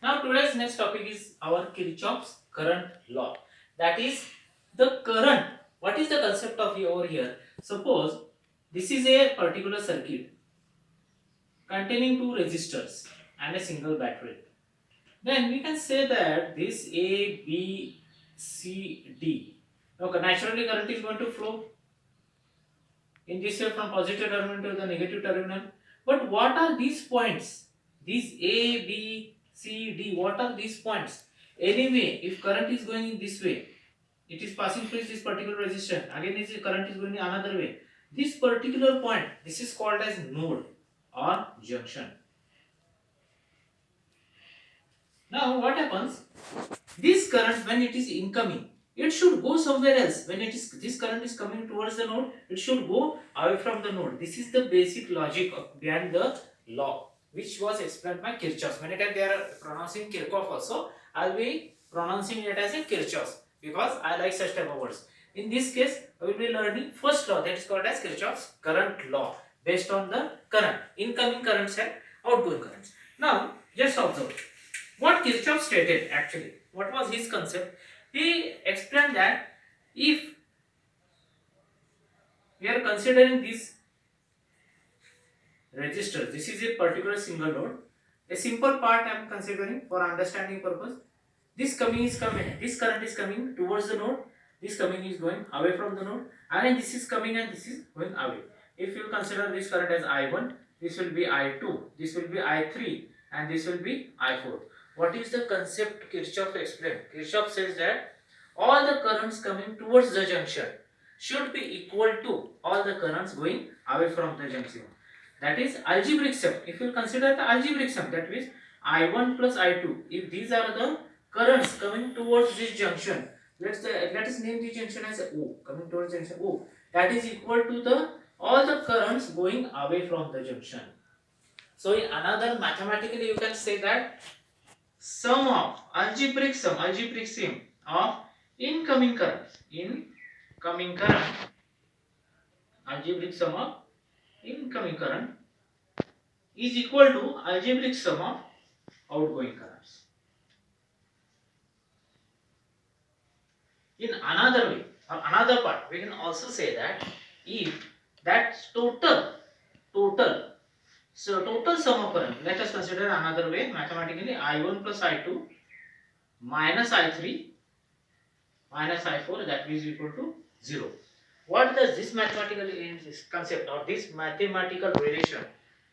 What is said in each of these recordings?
Now today's next topic is our Kirchhoff's current law. That is the current. What is the concept of over here? Suppose this is a particular circuit containing two resistors and a single battery. Then we can say that this A, B, C, D. Now naturally current is going to flow in this way from positive terminal to the negative terminal. But what are these points? These A, B, C, D, what are these points? Anyway, if current is going in this way, it is passing through this particular resistance. Again, this current is going in another way. This particular point, this is called as node or junction. Now, what happens? This current, when it is incoming, it should go somewhere else. When it is this current is coming towards the node, it should go away from the node. This is the basic logic behind the law, which was explained by Kirchhoff. Many times they are pronouncing Kirchhoff also. I'll be pronouncing it as a Kirchhoff because I like such type of words. In this case, I will be learning first law, that is called as Kirchhoff's current law, based on the current, incoming currents and outgoing currents. Now, just observe what Kirchhoff stated actually. What was his concept? He explained that if we are considering these resistors, this is a particular single node. A simple part I am considering for understanding purpose. This current is coming towards the node. This coming is going away from the node, and this is coming and this is going away. If you consider this current as I1, this will be I2, this will be I3, and this will be I4. What is the concept Kirchhoff explained? Kirchhoff says that all the currents coming towards the junction should be equal to all the currents going away from the junction. That is algebraic sum. If you consider the algebraic sum, that means I1 plus I2, if these are the currents coming towards this junction, let us name the junction as O, coming towards junction O, that is equal to the all the currents going away from the junction. So in another, mathematically you can say that sum of algebraic sum of incoming current, algebraic sum of incoming current is equal to algebraic sum of outgoing currents. In another way, or another part, we can also say that if that total sum of current, let us consider another way mathematically, I1 plus I2 minus I3 minus I4, that is equal to 0. What does this mathematical concept or this mathematical relation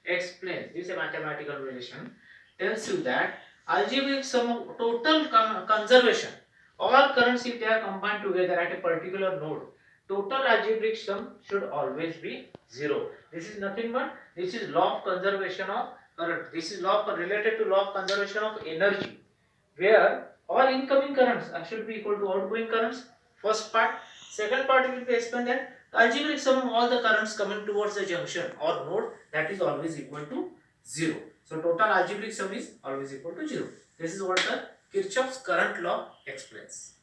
explains? This mathematical relation tells you that algebraic sum of total conservation, all currents if they are combined together at a particular node, total algebraic sum should always be 0. This is nothing but this is law of conservation of current. This is law related to law of conservation of energy, where all incoming currents should be equal to outgoing currents. First part. Second part will be explained that algebraic sum of all the currents coming towards the junction or node, that is always equal to 0. So total algebraic sum is always equal to 0. This is what the Kirchhoff's current law explains.